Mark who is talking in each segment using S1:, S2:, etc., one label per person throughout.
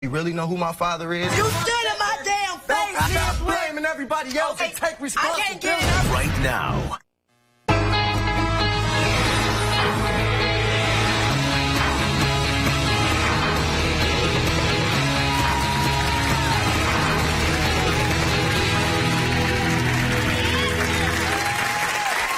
S1: You really know who my father is?
S2: You stood in my damn face!
S1: Stop blaming everybody else and take responsibility.
S2: I can't get it.
S3: Right now.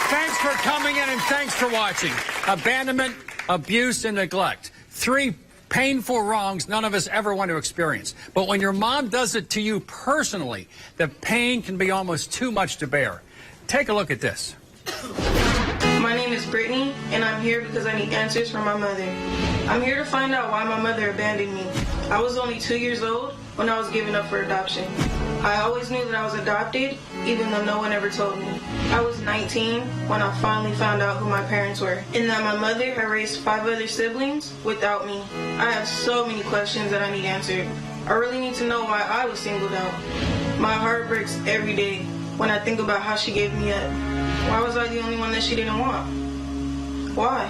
S4: Thanks for coming in and thanks for watching. Abandonment, abuse, and neglect. 3 painful wrongs none of us ever want to experience. But when your mom does it to you personally, the pain can be almost too much to bear. Take a look at this.
S5: My name is Brittany, and I'm here because I need answers from my mother. I'm here to find out why my mother abandoned me. I was only 2 years old when I was given up for adoption. I always knew that I was adopted, even though no one ever told me. I was 19 when I finally found out who my parents were, and that my mother had raised 5 other siblings without me. I have so many questions that I need answered. I really need to know why I was singled out. My heart breaks every day when I think about how she gave me up. Why was I the only one that she didn't want? Why?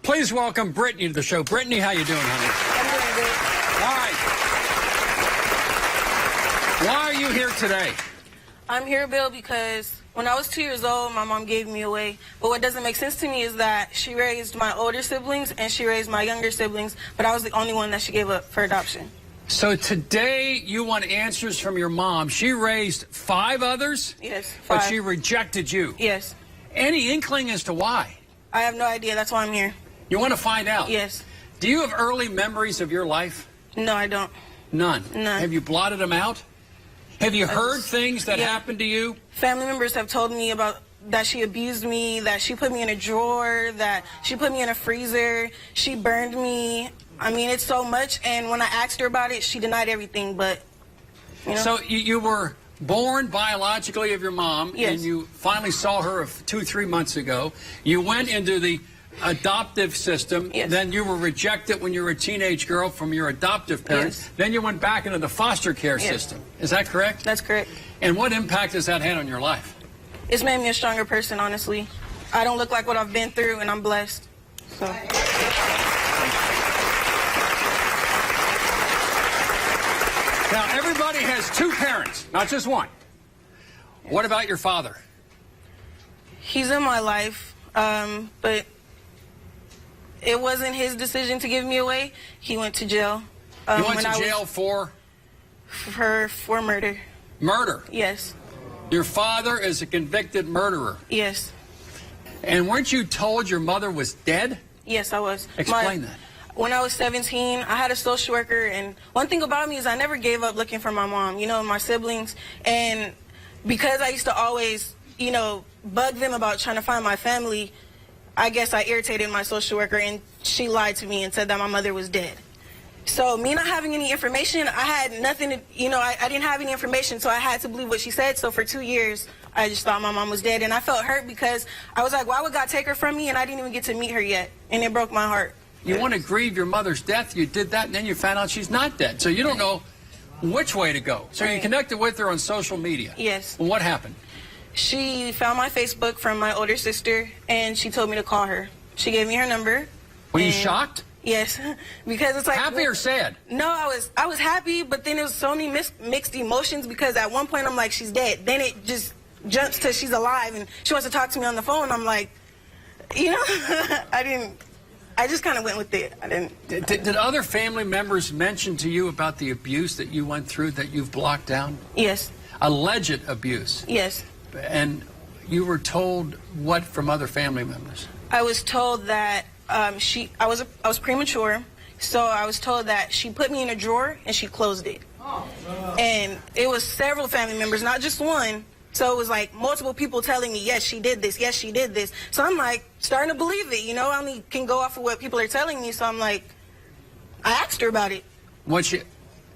S4: Please welcome Brittany to the show. Brittany, how you doing, honey?
S5: I'm doing good.
S4: All right. Why are you here today?
S5: I'm here, Bill, because when I was 2 years old, my mom gave me away. But what doesn't make sense to me is that she raised my older siblings and she raised my younger siblings, but I was the only one that she gave up for adoption.
S4: So today you want answers from your mom. She raised 5 others?
S5: Yes, 5.
S4: But she rejected you?
S5: Yes.
S4: Any inkling as to why?
S5: I have no idea. That's why I'm here.
S4: You want to find out?
S5: Yes.
S4: Do you have early memories of your life?
S5: No, I don't.
S4: None?
S5: None.
S4: Have you blotted them out? Have you heard things that happened to you?
S5: Family members have told me about that she abused me, that she put me in a drawer, that she put me in a freezer, she burned me. I mean, it's so much, and when I asked her about it, she denied everything, but, you know.
S4: So you were born biologically of your mom,
S5: Yes.
S4: and you finally saw her 2 or 3 months ago. You went into the adoptive system.
S5: Yes.
S4: Then you were rejected when you were a teenage girl from your adoptive parents.
S5: Yes.
S4: Then you went back into the foster care system. Is that correct?
S5: That's correct.
S4: And what impact has that had on your life?
S5: It's made me a stronger person, honestly. I don't look like what I've been through, and I'm blessed. So.
S4: Now, everybody has 2 parents, not just one. What about your father?
S5: He's in my life, but it wasn't his decision to give me away. He went to jail.
S4: You went to jail for?
S5: For murder.
S4: Murder?
S5: Yes.
S4: Your father is a convicted murderer.
S5: Yes.
S4: And weren't you told your mother was dead?
S5: Yes, I was.
S4: Explain that.
S5: When I was 17, I had a social worker, and one thing about me is I never gave up looking for my mom, you know, my siblings. And because I used to always, you know, bug them about trying to find my family, I guess I irritated my social worker, and she lied to me and said that my mother was dead. So me not having any information, I had nothing to, you know, I didn't have any information, so I had to believe what she said. So for 2 years, I just thought my mom was dead, and I felt hurt because I was like, why would God take her from me, and I didn't even get to meet her yet, and it broke my heart.
S4: You want to grieve your mother's death, you did that, and then you found out she's not dead. So you don't know which way to go. So you connected with her on social media.
S5: Yes.
S4: Well, what happened?
S5: She found my Facebook from my older sister, and she told me to call her. She gave me her number.
S4: Were you shocked?
S5: Yes, because it's like...
S4: Happy or sad?
S5: No, I was happy, but then it was so many mixed emotions because at one point I'm like, she's dead. Then it just jumps to she's alive, and she wants to talk to me on the phone. I'm like, you know, I just kind of went with it. I didn't.
S4: Did other family members mention to you about the abuse that you went through that you've blocked down?
S5: Yes.
S4: Alleged abuse?
S5: Yes.
S4: And you were told what from other family members?
S5: I was told that I was premature, so I was told that she put me in a drawer and she closed it. And it was several family members, not just one. So it was like multiple people telling me, yes, she did this, yes, she did this. So I'm like starting to believe it, you know. I only can go off of what people are telling me. So I'm like, I asked her about it.
S4: What she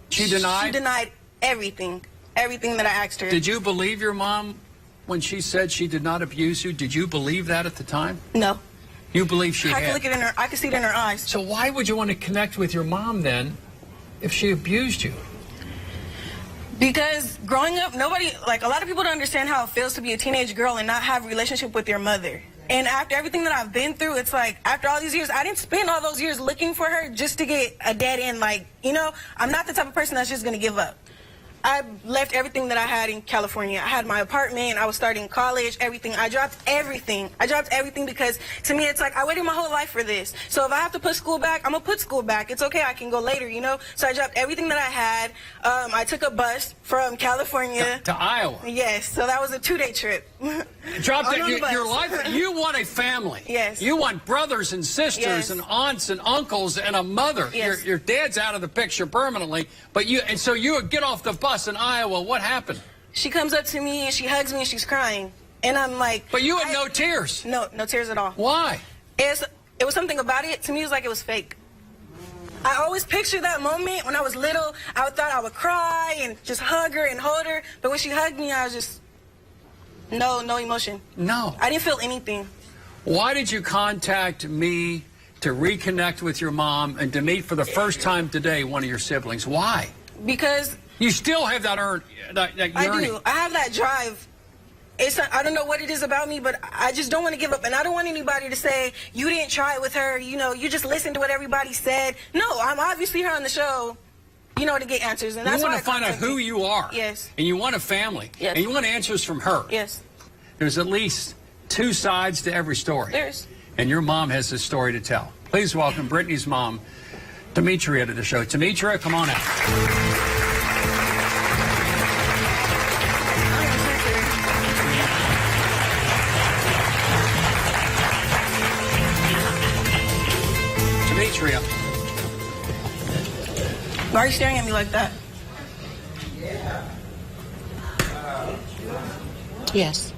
S4: denied?
S5: She denied everything that I asked her.
S4: Did you believe your mom when she said she did not abuse you? Did you believe that at the time?
S5: No.
S4: You believe she had?
S5: I could look it in her. I could see it in her eyes.
S4: So why would you want to connect with your mom then, if she abused you?
S5: Because growing up, nobody, like a lot of people don't understand how it feels to be a teenage girl and not have a relationship with your mother. And after everything that I've been through, it's like, after all these years, I didn't spend all those years looking for her just to get a dead end. Like, you know, I'm not the type of person that's just going to give up. I left everything that I had in California. I had my apartment. I was starting college, everything. I dropped everything. I dropped everything because, to me, it's like, I waited my whole life for this. So if I have to put school back, I'm going to put school back. It's okay. I can go later, you know? So I dropped everything that I had. I took a bus from California.
S4: To Iowa.
S5: Yes. So that was a 2-day trip.
S4: Dropped
S5: On the bus.
S4: your life. You want a family.
S5: Yes.
S4: You want brothers and sisters
S5: Yes.
S4: and aunts and uncles and a mother.
S5: Yes.
S4: Your dad's out of the picture permanently. But so you would get off the bus in Iowa. What happened?
S5: She comes up to me and she hugs me and she's crying. And I'm like...
S4: But you had no tears.
S5: No tears at all.
S4: Why?
S5: It was something about it. To me, it was like it was fake. I always pictured that moment when I was little. I thought I would cry and just hug her and hold her. But when she hugged me, I was just... No emotion.
S4: No.
S5: I didn't feel anything.
S4: Why did you contact me to reconnect with your mom and to meet for the first time today one of your siblings? Why?
S5: Because...
S4: You still have that yearning.
S5: I do. I have that drive. I don't know what it is about me, but I just don't want to give up. And I don't want anybody to say, you didn't try it with her, you know, you just listened to what everybody said. No, I'm obviously here on the show, you know, to get answers. And that's
S4: you
S5: why
S4: want to find out who you are.
S5: Yes.
S4: And you want a family.
S5: Yes.
S4: And you want answers from her.
S5: Yes.
S4: There's at least 2 sides to every story.
S5: There's.
S4: And your mom has a story to tell. Please welcome Brittany's mom, Demetria, to the show. Demetria, come on out. Demetria.
S5: Why are you staring at me like that?
S2: Yes.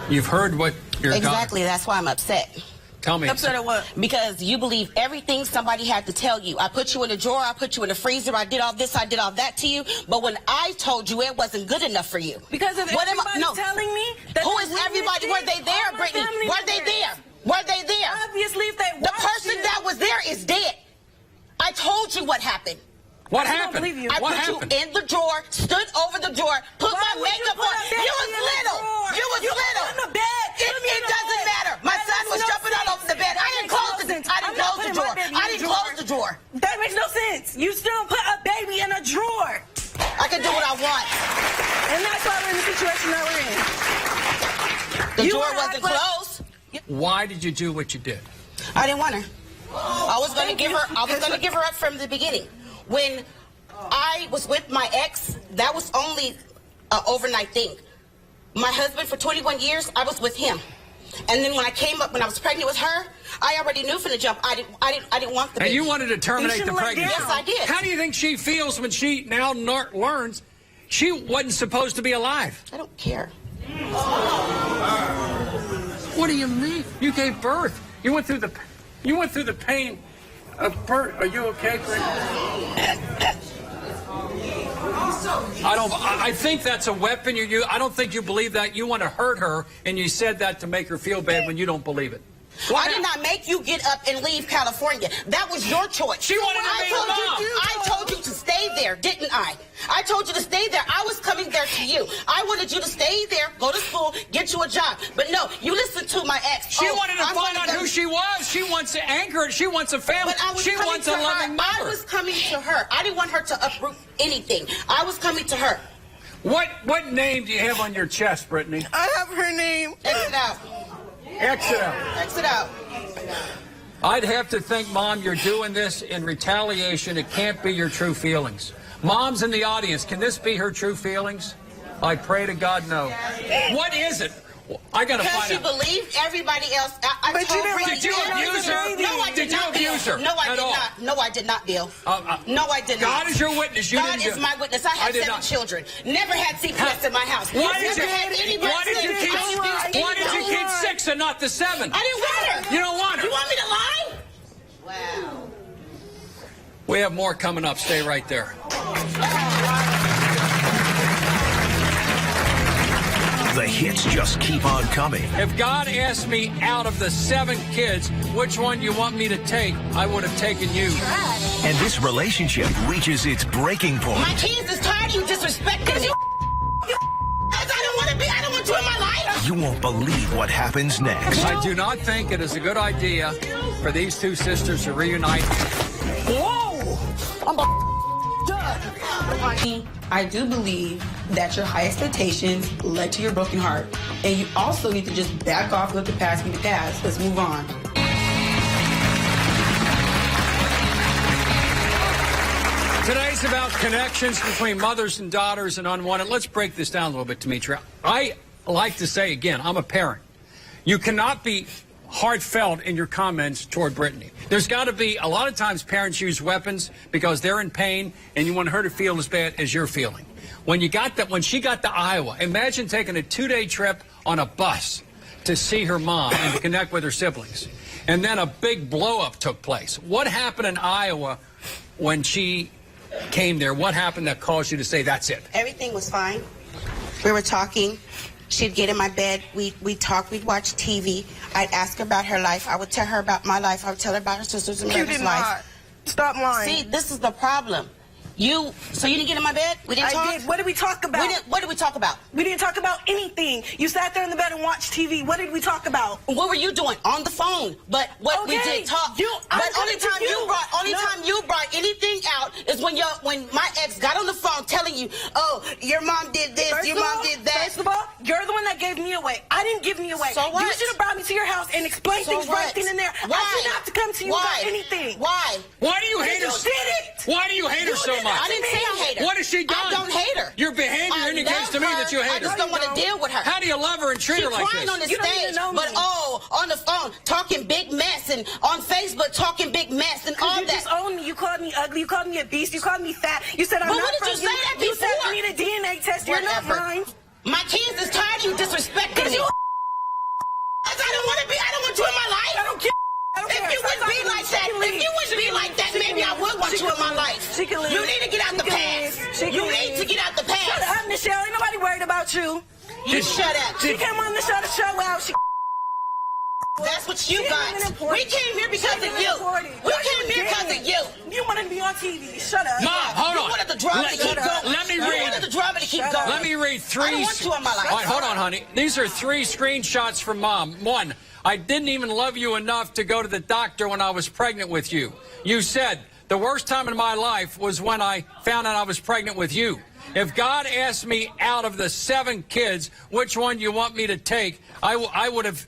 S4: You've heard what your
S2: Exactly. That's why I'm upset.
S4: Tell me.
S5: Upset at what?
S2: Because you believe everything somebody had to tell you. I put you in a drawer, I put you in the freezer, I did all this, I did all that to you. But when I told you it wasn't good enough for you.
S5: Because of
S2: What am I-
S5: everybody
S2: no.
S5: telling me that
S2: Who
S5: they
S2: is
S5: witnessed
S2: everybody?
S5: it,
S2: Were they there,
S5: all my
S2: Brittany?
S5: family
S2: Were
S5: was
S2: they there? Were they there?
S5: Obviously, if they
S2: The
S5: watched
S2: person
S5: it-
S2: that was there is dead. I told you what happened.
S4: What
S5: I don't
S4: happened?
S5: believe you.
S2: I
S4: What
S2: put
S4: happened?
S2: you in the drawer, stood over the drawer, put
S5: Why
S2: my
S5: would you
S2: makeup
S5: put
S2: on.
S5: a baby
S2: You was
S5: in the
S2: little.
S5: drawer?
S2: You was
S5: You
S2: little.
S5: put in the bed.
S2: It doesn't matter. My son was jumping all over the bed. I didn't close the drawer. I didn't close the drawer.
S5: That makes no sense. You still put a baby in a drawer.
S2: I can do what I want.
S5: And that's why we're in the situation that we're in.
S2: The
S5: You
S2: drawer
S5: wanna
S2: wasn't
S5: act like-
S2: closed.
S4: Why did you do what you did?
S2: I didn't want her. I was going to give her up from the beginning. When I was with my ex, that was only an overnight thing. My husband for 21 years, I was with him. And then when I came up, when I was pregnant with her, I already knew from the jump I didn't want the baby.
S4: And you wanted to terminate the
S5: should've let
S4: pregnancy.
S5: down.
S2: Yes, I did.
S4: How do you think she feels when she now learns she wasn't supposed to be alive?
S2: I don't care.
S4: What do you mean? You gave birth. You went through the pain of birth. Are you okay, Brittany? I think that's a weapon you use. I don't think you believe that. You want to hurt her, and you said that to make her feel bad when you don't believe it.
S2: I did not make you get up and leave California. That was your choice.
S4: She wanted to be
S2: I told you to stay there, didn't I? I told you to stay there. I was coming there to you. I wanted you to stay there, go to school, get you a job. But no, you listened to my ex.
S4: She wanted to find out who she was. She wants to anchor it. She wants a family. She wants a loving mother.
S2: I was coming to her. I didn't want her to uproot anything. I was coming to her.
S4: What name do you have on your chest, Brittany?
S5: I have her name.
S2: Exit out.
S4: Exit out.
S2: Exit out.
S4: I'd have to think, Mom, you're doing this in retaliation. It can't be your true feelings. Moms in the audience, can this be her true feelings? I pray to God, no. What is it? I got to
S2: Because
S4: find
S2: she
S4: out.
S2: believed everybody else.
S5: But you didn't
S2: Brittany-
S4: Did you abuse her?
S2: No, I did
S4: Did you
S2: not,
S4: abuse
S2: Bill.
S4: her?
S2: No, I
S4: at
S2: did
S4: all?
S2: not. No, I did not, Bill. No, I did not.
S4: God is your witness. You
S2: God
S4: didn't
S2: is
S4: do-
S2: my witness. I had
S4: did
S2: 7
S4: not.
S2: children. Never had CPS in my house.
S4: Why did
S2: Never
S4: you
S2: had anybody
S4: Why did you
S2: say-
S4: keep?
S2: I didn't do
S4: Why did you
S2: anything.
S4: keep 6 and not the 7?
S2: I didn't want her.
S4: You don't want her.
S2: You want me to lie? Wow.
S4: We have more coming up. Stay right there.
S3: The hits just keep on coming.
S4: If God asked me out of the 7 kids, which one you want me to take, I would have taken you.
S3: And this relationship reaches its breaking point.
S2: My kids is tired of you disrespecting me. I don't want you in my life.
S3: You won't believe what happens next.
S4: I do not think it is a good idea for these two sisters to reunite.
S2: Whoa! I'm done.
S6: I do believe that your high expectations led to your broken heart. And you also need to just back off, let the past be the past. Let's move on.
S4: Today's about connections between mothers and daughters and unwanted. Let's break this down a little bit, Demetria. I like to say, again, I'm a parent. You cannot be heartfelt in your comments toward Brittany. There's got to be, a lot of times parents use weapons because they're in pain and you want her to feel as bad as you're feeling. When she got to Iowa, imagine taking a 2-day trip on a bus to see her mom and to connect with her siblings. And then a big blow-up took place. What happened in Iowa when she came there? What happened that caused you to say that's it?
S2: Everything was fine. We were talking. She'd get in my bed. We'd talk. We'd watch TV. I'd ask her about her life. I would tell her about my life. I would tell her about her sister's and brother's life.
S1: Stop lying.
S2: See, this is the problem. So you didn't get in my bed? We didn't talk?
S7: I did. What did we talk about?
S2: What did we talk about?
S7: We didn't talk about anything. You sat there in the bed and watched TV. What did we talk about?
S2: What were you doing? On the phone. But what we did talk. Only time you brought anything out is when my ex got on the phone telling you, oh, your mom did this, your mom did that.
S7: First of all, you're the one that gave me away. I didn't give me away.
S2: So what?
S7: You should have brought me to your house and explained things right then and there.
S2: Why?
S7: I didn't have to come to you about anything.
S2: Why?
S4: Why do you hate her?
S7: You did it.
S4: Why do you hate her so much?
S2: I didn't say I hate her.
S4: What has she done?
S2: I don't hate her.
S4: Your behavior indicates to me that you hate her.
S2: I just don't want to deal with her.
S4: How do you love her and treat her like
S2: She's crying
S4: this?
S2: on the
S7: You don't
S2: stage,
S7: even know me.
S2: but on the phone, talking big mess, and on Facebook, talking big mess, and all
S7: You
S2: that.
S7: just owned me. You called me ugly. You called me a beast. You called me fat. You said I'm
S2: But
S7: not
S2: what did you
S7: from
S2: say that
S7: You said
S2: before?
S7: I need a DNA test. You're not
S2: Whatever.
S7: mine.
S2: My kids is tired of you disrespecting me. I don't want you in my life.
S7: I don't care.
S2: If you wouldn't be like that, maybe I would want you in my life.
S7: She can leave.
S2: You need to get out the past. You need to get out the
S7: Shut
S2: past.
S7: up, Michelle. Ain't nobody worried about you.
S2: You shut up.
S7: She came on the show to show out.
S2: That's what you got. We came here because of you. We came here because of you.
S7: You wanted to be on TV. Shut up.
S4: Mom, hold on.
S2: You wanted the drama to keep going.
S4: Let me
S2: You
S4: read.
S2: wanted the drama to keep going.
S4: Let me read three.
S2: I don't want you in my life.
S4: All right, hold on, honey. These are 3 screenshots from Mom. 1, I didn't even love you enough to go to the doctor when I was pregnant with you. You said, the worst time in my life was when I found out I was pregnant with you. If God asked me out of the 7 kids, which one you want me to take, I would have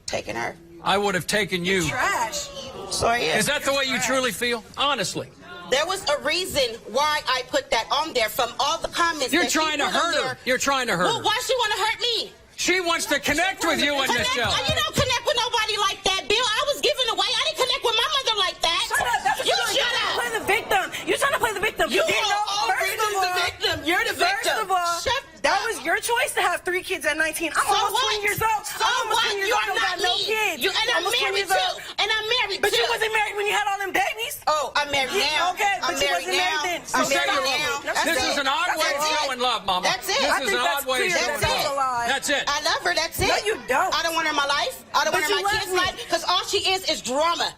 S2: Taking her.
S4: I would have taken you.
S7: Trash.
S2: Sorry.
S4: Is that the way you truly feel? Honestly.
S2: There was a reason why I put that on there from all the comments.
S4: You're
S2: that she
S4: trying to
S2: put on
S4: hurt her.
S2: there.
S4: You're trying to hurt
S2: Well,
S4: her.
S2: why she want to hurt me?
S4: She wants to connect with you and Michelle.
S2: You don't connect with nobody like that, Bill. I was giving away. I didn't connect with my mother like that.
S7: Shut up. That's what
S2: You
S7: you're doing.
S2: shut
S7: You're
S2: up.
S7: playing the victim. You're trying to play the victim.
S2: You
S7: didn't know.
S2: are already the victim. You're the victim.
S7: First of all,
S2: Shut
S7: that
S2: up.
S7: was your choice to have 3 kids at 19. I'm
S2: So
S7: almost
S2: what?
S7: 20 years old.
S2: So
S7: I'm almost
S2: what?
S7: 20 years
S2: You
S7: old.
S2: are
S7: I
S2: not
S7: got no
S2: me.
S7: kids.
S2: And I'm
S7: almost 20
S2: married
S7: years
S2: too.
S7: old.
S2: And I'm married
S7: But
S2: too.
S7: you wasn't married when you had all them babies.
S2: Oh, I'm married now.
S7: Okay,
S2: I'm
S7: but you
S2: married
S7: wasn't married
S2: now.
S7: then.
S2: I'm
S7: So
S2: married
S7: stop.
S2: now.
S7: That's
S4: This
S7: it.
S4: is an odd way
S2: That's
S4: to
S2: it.
S4: show in love, Mama.
S2: That's it.
S4: This
S2: I
S4: is
S7: think
S4: an
S7: that's
S4: odd way to
S7: clear.
S4: show in
S2: That's
S4: love.
S7: a lie.
S4: That's it.
S2: I love her. That's it.
S7: No, you don't.
S2: I don't want her in my life. I don't
S7: But
S2: want her in
S7: you
S2: my
S7: love
S2: kids'
S7: me.
S2: life because all she is drama.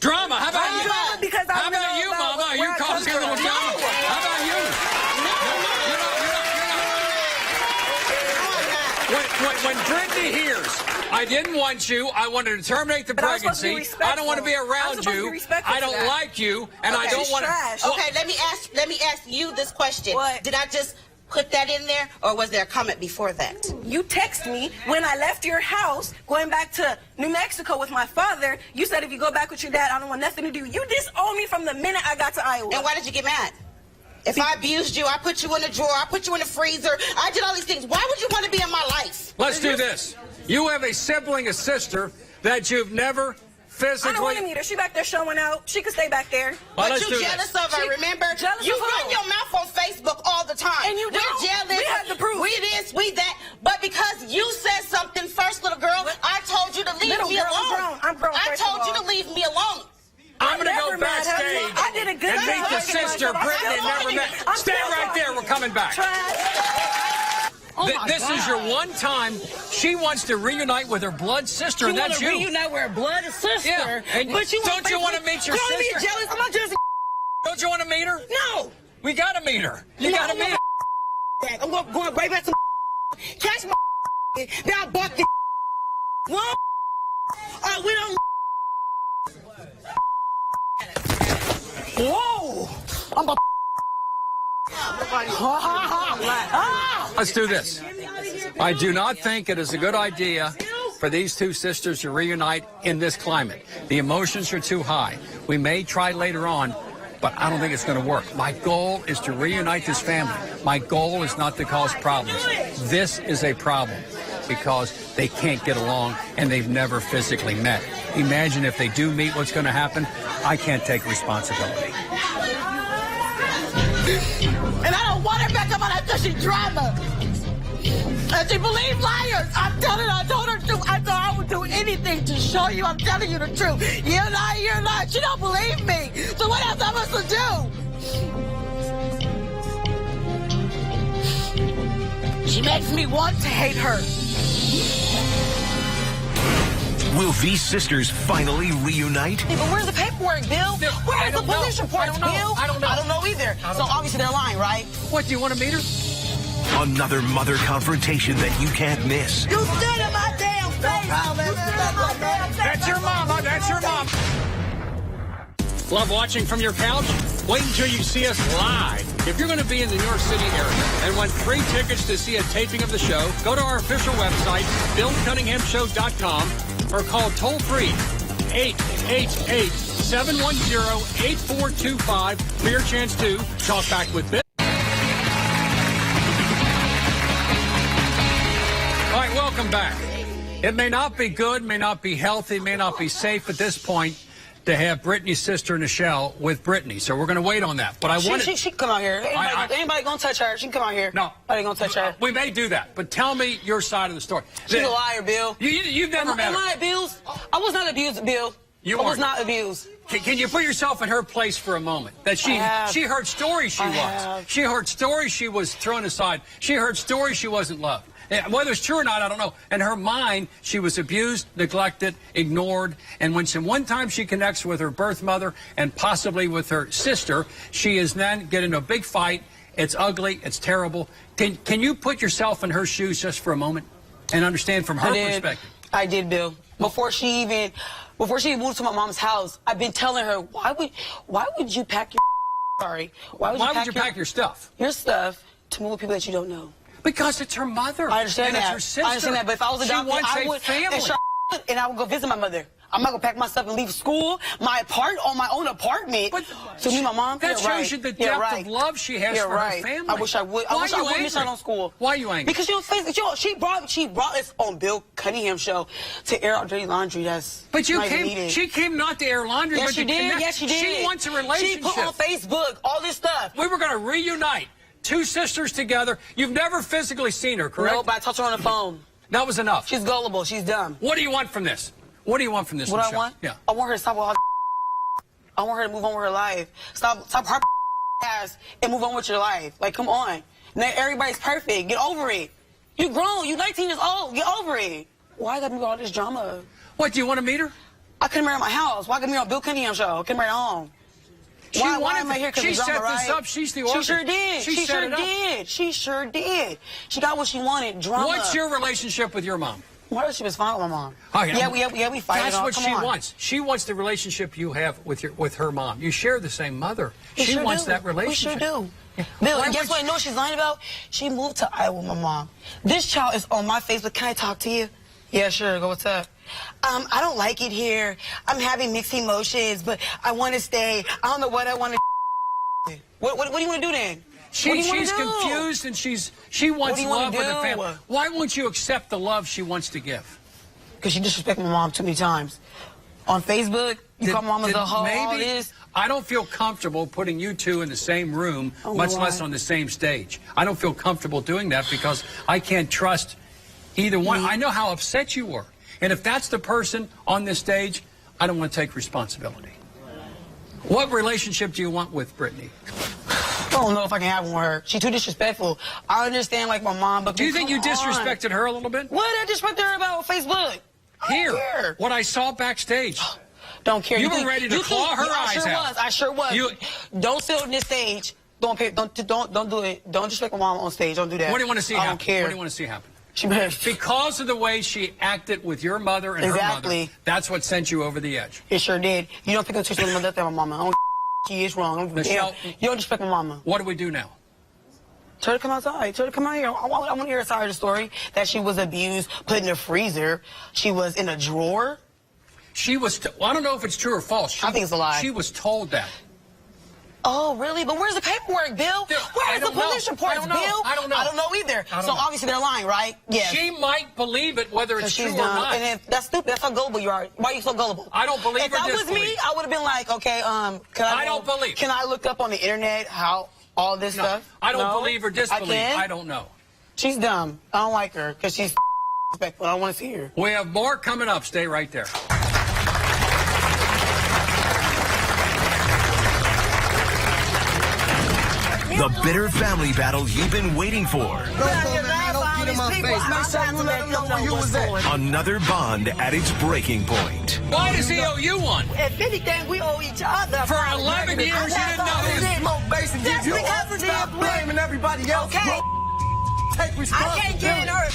S4: Drama. How about you?
S7: Drama because I
S4: How about
S7: know
S4: you,
S7: about
S4: Mama?
S7: where
S4: You
S7: I come
S4: causing a little
S7: from.
S4: drama. How about you? When Brittany hears, I didn't want you, I wanted to terminate the
S7: But I was supposed to be
S4: pregnancy, I don't want to be
S7: respectful. I was
S4: around
S7: supposed to be
S4: you,
S7: respectful
S4: I
S7: for
S4: don't
S7: that.
S4: like you, and I
S2: Okay.
S4: don't
S7: She's
S4: want
S7: trash.
S4: to...
S2: Okay, let me ask you this question.
S7: What?
S2: Did I just put that in there, or was there a comment before that?
S7: You text me when I left your house, going back to New Mexico with my father. You said if you go back with your dad, I don't want nothing to do. You disowned me from the minute I got to Iowa.
S2: And why did you get mad? If I abused you, I put you in a drawer, I put you in the freezer, I did all these things. Why would you want to be in my life?
S4: Let's do this. You have a sibling, a sister, that you've never physically...
S7: I don't want to meet her. She back there showing out. She could stay back there.
S4: Well,
S2: But
S4: let's
S2: you
S4: do
S2: jealous
S4: this.
S2: of her, remember?
S7: Jealous
S2: You
S7: of who?
S2: run your mouth on Facebook all the time.
S7: And you
S2: We're
S7: don't.
S2: jealous.
S7: We have the proof.
S2: We this, we that. But because you said something first, little girl, I told you to leave
S7: Little
S2: me
S7: girl,
S2: alone.
S7: I'm grown. I'm grown,
S2: I
S7: first
S2: told
S7: of
S2: you
S7: all.
S2: to leave me alone.
S4: I'm going to go
S7: never mad, have you?
S4: backstage
S7: I did a good
S4: and meet
S7: job
S4: the
S7: working on
S4: sister
S7: myself. I'm
S4: Brittany
S7: still
S4: never
S7: talking.
S4: met.
S7: I'm
S4: Stay
S7: still
S4: right there.
S7: talking.
S4: We're coming back. This is your one time she wants to reunite with her blood sister, and that's you.
S8: reunite with her blood sister.
S4: Yeah, and
S8: But you
S4: don't you want to meet your
S8: Don't be
S4: sister?
S8: jealous. I'm not jealous.
S4: Don't you want to meet her?
S8: No.
S4: We got to meet her. You got to meet her.
S8: I'm going right back to catch my
S2: then I bought the one. We don't. Whoa! I'm a.
S4: Let's do this. I do not think it is a good idea for these two sisters to reunite in this climate. The emotions are too high. We may try later on, but I don't think it's going to work. My goal is to reunite this family. My goal is not to cause problems. This is a problem because they can't get along and they've never physically met. Imagine if they do meet, what's going to happen. I can't take responsibility.
S2: And I don't want her back up on that cushy drama. And she believes liars. I'm telling her, I told her to. I thought I would do anything to show you I'm telling you the truth. You're not. She don't believe me. So what else am I supposed to do? She makes me want to hate her.
S3: Will these sisters finally reunite?
S2: Hey, but where's the paperwork, Bill? Where's the police reports, Bill?
S4: I don't know.
S2: I don't know either. So obviously they're lying, right?
S4: What, do you want to meet her?
S3: Another mother confrontation that you can't miss.
S2: You stood in my damn face.
S4: That's your mama. That's your mom. Love watching from your couch? Wait until you see us live. If you're going to be in the New York City area and want free tickets to see a taping of the show, go to our official website, BillCunninghamShow.com, or call toll-free 888-710-8425 for your chance to talk back with Bill. All right, welcome back. It may not be good, may not be healthy, may not be safe at this point to have Brittany's sister, Nichelle, with Brittany. So we're going to wait on that. But I want
S6: She can come out here. Anybody going to touch her? She can come out here.
S4: No.
S6: Nobody going to touch her.
S4: We may do that, but tell me your side of the story.
S6: She's a liar, Bill.
S4: You've never met her.
S6: Am I abused? I was not abused, Bill. I was not abused.
S4: Can you put yourself in her place for a moment? That she heard stories she heard stories she was thrown aside. She heard stories she wasn't loved. Whether it's true or not, I don't know. In her mind, she was abused, neglected, ignored. And when one time she connects with her birth mother and possibly with her sister, she is then get into a big fight. It's ugly. It's terrible. Can you put yourself in her shoes just for a moment and understand from her perspective?
S6: I did, Bill. Before she moved to my mom's house, I've been telling her, why would you pack your Why would you pack
S4: your stuff?
S6: Your stuff to move with people that you don't know.
S4: Because it's her mother.
S6: I understand
S4: and
S6: that.
S4: It's her sister.
S6: I understand that, but if I was adopted, I would.
S4: Family.
S6: And I would go visit my mother. I'm not gonna pack my stuff and leave school, my own apartment.
S4: But
S6: to meet my mom.
S4: That shows you the depth of love she has for her family.
S6: I wish I would. I wish I would miss out on school.
S4: Why are you angry?
S6: Because she brought us on Bill Cunningham Show to air out dirty laundry.
S4: But she came not to air laundry.
S6: Yes,
S4: but
S6: she did. Yes, she did.
S4: She wants a relationship.
S6: She put on Facebook all this stuff.
S4: We were gonna reunite. Two sisters together. You've never physically seen her, correct?
S6: No, but I talked to her on the phone.
S4: That was enough.
S6: She's gullible. She's dumb.
S4: What do you want from this? What do you want from this?
S6: What
S4: Nichelle?
S6: I want?
S4: Yeah.
S6: I want her to stop with all I want her to move on with her life. Stop her ass and move on with your life. Like, come on. Now everybody's perfect. Get over it. You grown. You 19 years old. Get over it. Why gotta be all this drama?
S4: What, do you want to meet her?
S6: I couldn't marry at my house. Why couldn't be on Bill Cunningham Show? I couldn't marry at home. Why am I here?
S4: She set this up. She's the organ.
S6: She sure did. She sure did. She sure did. She got what she wanted. Drama.
S4: What's your relationship with your mom?
S6: My relationship is fine with my mom.
S4: Okay.
S6: Yeah, we fight.
S4: That's what she wants. She wants the relationship you have with her mom. You share the same mother. She wants that relationship.
S6: We sure do. Yeah. Bill, and guess what? You know what she's lying about? She moved to Iowa with my mom. This child is on my Facebook. Can I talk to you? Yeah, sure. Go. What's up? I don't like it here. I'm having mixed emotions, but I want to stay. I don't know what I want to. What do you want to do then?
S4: She's confused and she wants love with her family. Why won't you accept the love she wants to give?
S6: Because she disrespected my mom too many times. On Facebook, you call my mom a hoe, all this.
S4: I don't feel comfortable putting you two in the same room, much less on the same stage. I don't feel comfortable doing that because I can't trust either one. I know how upset you were. And if that's the person on this stage, I don't want to take responsibility. What relationship do you want with Brittany?
S6: I don't know if I can have one with her. She's too disrespectful. I understand, like, my mom, but
S4: do you think you disrespected her a little bit?
S6: What did I disrespect her about on Facebook?
S4: Here, what I saw backstage.
S6: Don't care.
S4: You were ready to claw her eyes out.
S6: I sure was. Don't sit on this stage. Don't do it. Don't disrespect my mom on stage. Don't do that.
S4: What do you want to see happen?
S6: I don't care.
S4: What do you want to see happen? Because of the way she acted with your mother and her mother, that's what sent you over the edge.
S6: It sure did. You don't think I'm touching my mother, my mama. I don't she is wrong.
S4: Michelle,
S6: you don't respect my mama.
S4: What do we do now?
S6: Tell her to come outside. Tell her to come out here. I want to hear her side of the story. That she was abused, put in a freezer. She was in a drawer.
S4: She was, I don't know if it's true or false.
S6: I think it's a lie.
S4: She was told that.
S6: Oh, really? But where's the paperwork, Bill? Where's the police reports, Bill?
S4: I don't know.
S6: I don't know either. So obviously they're lying, right? Yeah.
S4: She might believe it, whether it's true or not.
S6: And if that's stupid. That's how gullible you are. Why are you so gullible?
S4: I don't believe
S6: If that was me, I would have been like, okay, can I look up on the internet how all this stuff?
S4: I don't believe or disbelieve. I don't know.
S6: She's dumb. I don't like her because she's respectful. I don't want to see her.
S4: We have more coming up. Stay right there.
S3: The bitter family battle you've been waiting for. Another bond at its breaking point.
S4: Why does he owe you one?
S7: If anything, we owe each other.
S4: For 11 years, you didn't know this.
S1: Smoke bass and give you stop blaming everybody else.
S7: Okay.
S1: Take responsibility.
S7: I can't get in her.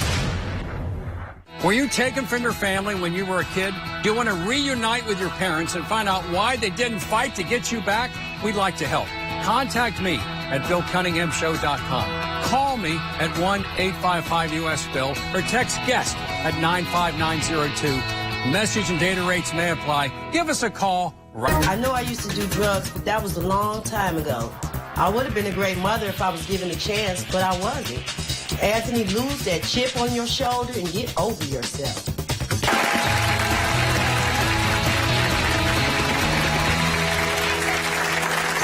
S4: Were you taken from your family when you were a kid? Do you want to reunite with your parents and find out why they didn't fight to get you back? We'd like to help. Contact me at BillCunninghamShow.com. Call me at 1-855-US-BILL or text GUEST at 95902. Message and data rates may apply. Give us a call right now.
S8: I know I used to do drugs, but that was a long time ago. I would have been a great mother if I was given a chance, but I wasn't. Anthony, lose that chip on your shoulder and get over yourself.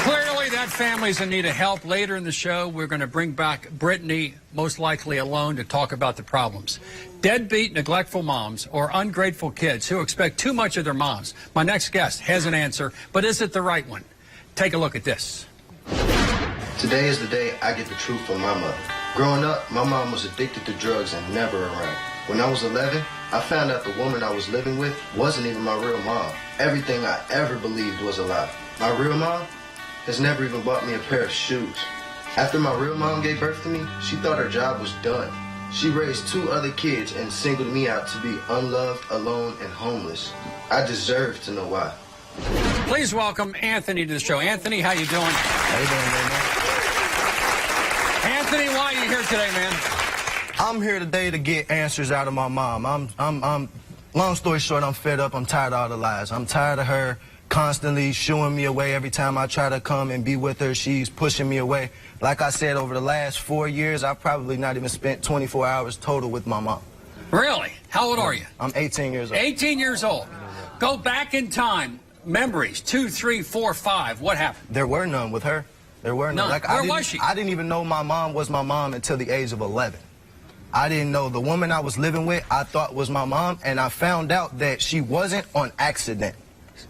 S4: Clearly, that family's in need of help. Later in the show, we're going to bring back Brittany, most likely alone, to talk about the problems. Deadbeat, neglectful moms or ungrateful kids who expect too much of their moms. My next guest has an answer, but is it the right one? Take a look at this.
S9: Today is the day I get the truth from my mother. Growing up, my mom was addicted to drugs and never around. When I was 11, I found out the woman I was living with wasn't even my real mom. Everything I ever believed was a lie. My real mom has never even bought me a pair of shoes. After my real mom gave birth to me, she thought her job was done. She raised 2 other kids and singled me out to be unloved, alone, and homeless. I deserve to know why.
S4: Please welcome Anthony to the show. Anthony, how you doing?
S1: How you doing, man?
S4: Anthony, why are you here today, man?
S1: I'm here today to get answers out of my mom. Long story short, I'm fed up. I'm tired of all the lies. I'm tired of her constantly shooing me away. Every time I try to come and be with her, she's pushing me away. Like I said, over the last 4 years, I've probably not even spent 24 hours total with my mom.
S4: Really? How old are you?
S1: I'm 18 years old.
S4: 18 years old. Go back in time. Memories, 2, 3, 4, 5. What happened?
S1: There were none with her. There were none.
S4: None. Where was she?
S1: I didn't even know my mom was my mom until the age of 11. I didn't know the woman I was living with I thought was my mom, and I found out that she wasn't on accident.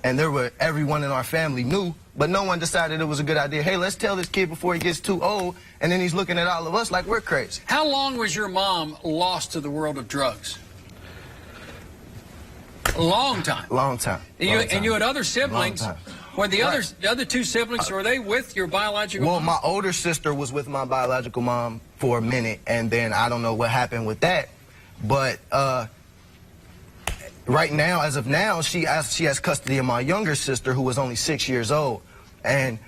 S1: And everyone in our family knew, but no one decided it was a good idea. Hey, let's tell this kid before he gets too old, and then he's looking at all of us like we're crazy.
S4: How long was your mom lost to the world of drugs? A long time.
S1: Long time.
S4: And you had other siblings. Were the other 2 siblings, were they with your biological mom?
S1: Well, my older sister was with my biological mom for a minute, and then I don't know what happened with that. But right now, as of now, she has custody of my younger sister, who was only 6 years old. And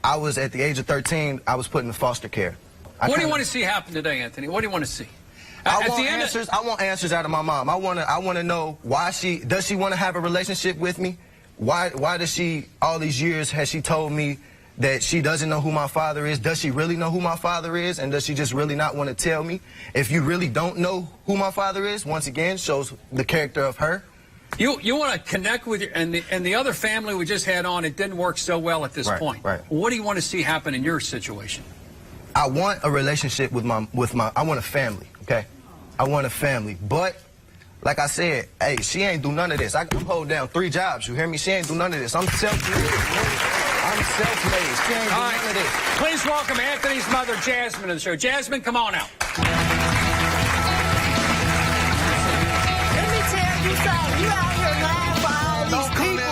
S1: I was, at the age of 13, I was put into foster care.
S4: What do you want to see happen today, Anthony? What do you want to see?
S1: I want answers out of my mom. I want to know why does she want to have a relationship with me? Why does she, all these years, has she told me that she doesn't know who my father is? Does she really know who my father is? And does she just really not want to tell me? If you really don't know who my father is, once again, shows the character of her.
S4: You want to connect with your, and the other family we just had on, it didn't work so well at this point.
S1: Right.
S4: What do you want to see happen in your situation?
S1: I want a relationship with I want a family, okay? I want a family, but like I said, hey, she ain't do none of this. I'm holding down 3 jobs, you hear me? She ain't do none of this. I'm self-made. I'm self-made. She ain't do none of this.
S4: Please welcome Anthony's mother, Jasmine, to the show. Jasmine, come on out.
S7: Let me tell you something. You out here lying for all these people.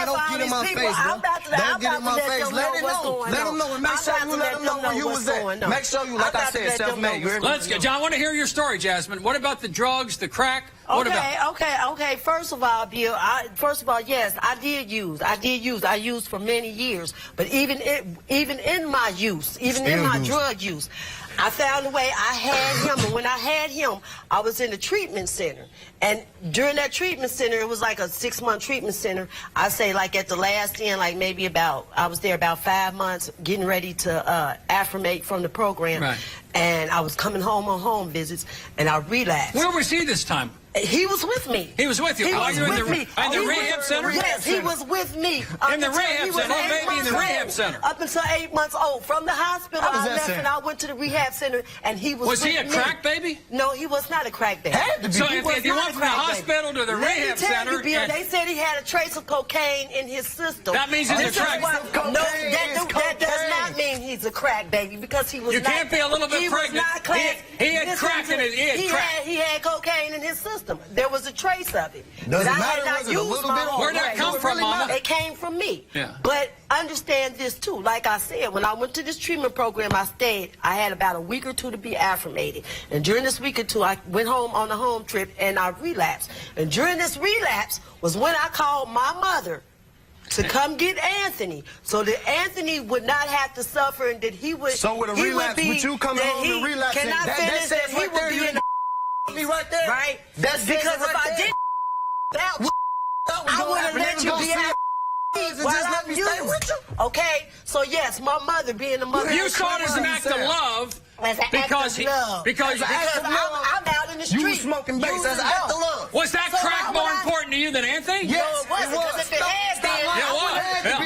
S1: Don't get in my face, bro. Don't get in my face. always let it know. Let them know and make sure you let them know where you was at. Make sure you, like I said, self-made.
S4: Let's go. John, I want to hear your story, Jasmine. What about the drugs, the crack? What about?
S8: Okay. First of all, Bill, yes, I did use. I used for many years. But even in my use, in my drug use, I found a way. I had him, and when I had him, I was in the treatment center. And during that treatment center, it was like a 6-month treatment center. I say like at the last end, like maybe I was there about 5 months, getting ready to affirmate from the program.
S4: Right.
S8: And I was coming home on home visits, and I relapsed.
S4: Where was he this time?
S8: He was with me.
S4: He was with you.
S8: He was with me.
S4: In the rehab center?
S8: Yes, he was with me.
S4: In the rehab center? Oh, baby, in the rehab center.
S8: Up until 8 months old. From the hospital, I left and I went to the rehab center, and he was with me.
S4: Was he a crack baby?
S8: No, he was not a crack baby.
S4: So if you went from the hospital to the rehab center...
S8: They said he had a trace of cocaine in his system.
S4: That means he's a crack baby.
S8: No, that does not mean he's a crack baby, because he was not.
S4: You can't be a little bit pregnant.
S8: He was not crack.
S4: He had crack in his...
S8: He had cocaine in his system. There was a trace of it.
S1: Does it matter? Was it a little bit?
S4: Where'd that come from, Mama?
S8: It came from me.
S4: Yeah.
S8: But understand this too. Like I said, when I went to this treatment program, I stayed. I had about a week or two to be affirmated. And during this week or two, I went home on a home trip and I relapsed. And during this relapse was when I called my mother to come get Anthony, so that Anthony would not have to suffer, and that he would.
S1: So with a relapse, with you coming home to relapse, that says right there, you me right there.
S8: Right?
S1: That's
S8: because if I didn't I would have let you be out.
S1: Just let me stay with you.
S8: Okay, so yes, my mother being the mother.
S4: You saw it as an act of love. Because I'm
S8: out in the street.
S1: You smoking base as an act of love.
S4: Was that crack more important to you than Anthony?
S8: Yes, no, it wasn't. Because if it had been,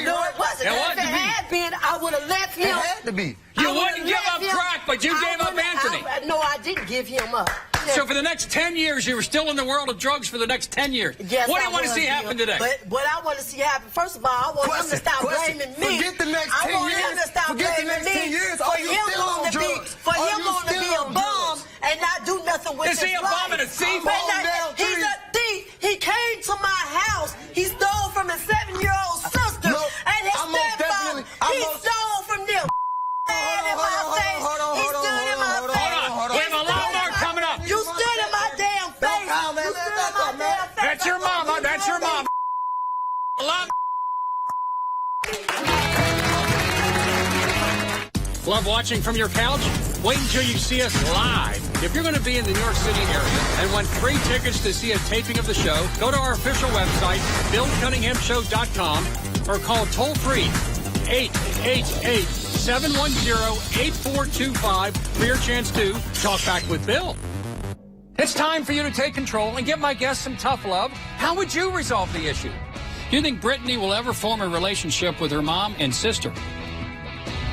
S8: no, it wasn't. If it had been, I would have left him.
S1: It had to be.
S4: You wouldn't give up crack, but you gave up Anthony.
S8: No, I didn't give him up.
S4: So for the next 10 years, you were still in the world of drugs for the next 10 years.
S8: Yes,
S4: what do you want to see happen today?
S8: But what I want to see happen, first of all, I want him to stop blaming me.
S1: Forget the next 10 years.
S8: I want him to stop blaming me for him wanting to be a bum and not do nothing with his life.
S4: Is he a bum and a thief?
S8: He's a thief. He came to my house. He stole from his 7-year-old sister and his stepfather. He stole from them. He stood in my face.
S4: We have a lot more coming up.
S8: You stood in my damn face. You stood in my damn face.
S4: That's your mama. That's your mama. Love watching from your couch? Wait until you see us live. If you're going to be in the New York City area and want free tickets to see a taping of the show, go to our official website, BillCunninghamShow.com, or call toll-free 888-710-8425 for your chance to talk back with Bill. It's time for you to take control and give my guests some tough love. How would you resolve the issue? Do you think Brittany will ever form a relationship with her mom and sister?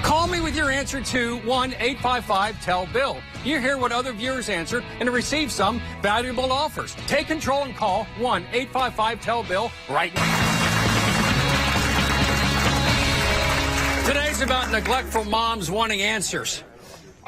S4: Call me with your answer to 1-855-TELL-BILL. You hear what other viewers answer and receive some valuable offers. Take control and call 1-855-TELL-BILL right now. Today's about neglectful moms wanting answers.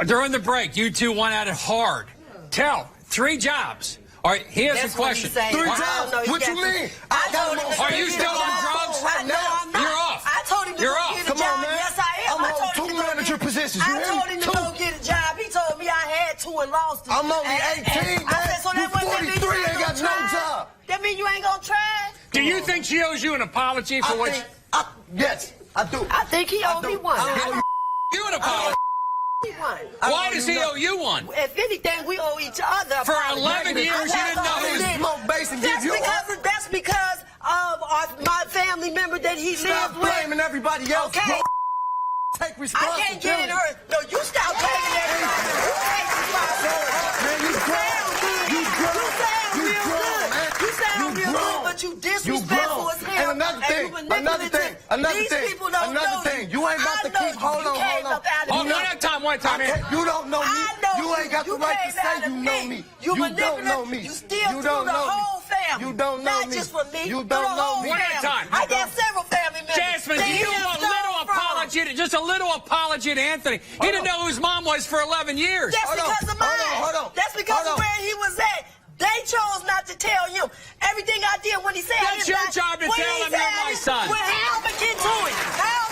S4: During the break, you two went at it hard. Tell, 3 jobs. All right, here's the question.
S1: 3 jobs? What you mean?
S4: Are you still on drugs?
S8: No, I'm not.
S4: You're off.
S8: I told him to
S4: You're
S8: go
S4: off.
S8: get a
S1: Come
S8: job.
S1: on, man.
S8: Yes, I am.
S1: I'm on 2 manager positions.
S8: I told him to go get a job. He told me I had 2 and lost 2.
S1: I'm only 18,
S8: I said, so
S1: man.
S8: that
S1: You 43, ain't got no job.
S8: That mean you ain't gonna try?
S4: Do you think she owes you an apology for what?
S1: Yes, I do.
S8: I think he owed me one.
S4: You an apology? Why does he owe you one?
S8: If anything, we owe each other.
S4: For 11 years, you didn't know who
S1: smoke base and give you
S8: That's because of my family member that he
S1: Stop
S8: lived with.
S1: blaming everybody else.
S8: Okay.
S1: Take
S8: I
S1: responsibility.
S8: can't get in her. No, you stop blaming everybody. You take responsibility.
S1: Man, you
S8: sound real good, but you disrespectful as hell.
S1: And another thing. You ain't about to keep, hold on. One time. You don't know me. You ain't got the right to say you know me. You don't know me.
S8: You still the whole family.
S1: You don't know me.
S8: Not just for me.
S1: You don't know me.
S4: One at a time.
S8: I got several family members.
S4: Jasmine, do you want a little apology? Just a little apology to Anthony. He didn't know who his mom was for 11 years.
S8: That's because of mine.
S1: Hold on.
S8: That's because of where he was at. They chose not to tell him. Everything I did when he said
S4: That's your job to tell him you're my son.
S8: How am I get to it?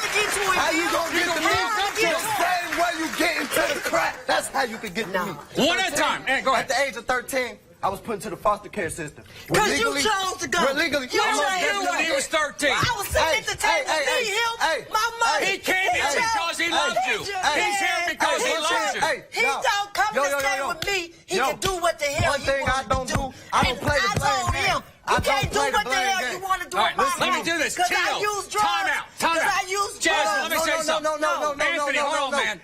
S8: to get to him.
S1: How you gonna get to me?
S8: get
S1: The same way you get into the crack. That's how you can get to me.
S4: One at a time. Hey, go ahead.
S1: At the age of 13, I was put into the foster care system.
S8: Because you chose to go.
S1: Legally.
S8: You chose to go.
S4: He was 13.
S8: I was sitting at the table, my mother.
S4: He came here because he loves you. He's here because he loves you.
S8: He don't come to stay with me. He can do what the hell
S1: One thing I don't do, I don't play the blame game.
S8: You can't do what the hell you want to do in my house.
S4: Let me do this.
S8: Because I use drugs.
S4: Time out.
S8: Because I use drugs.
S4: Jasmine, let me say something.
S1: No.
S4: Anthony, hold on, man.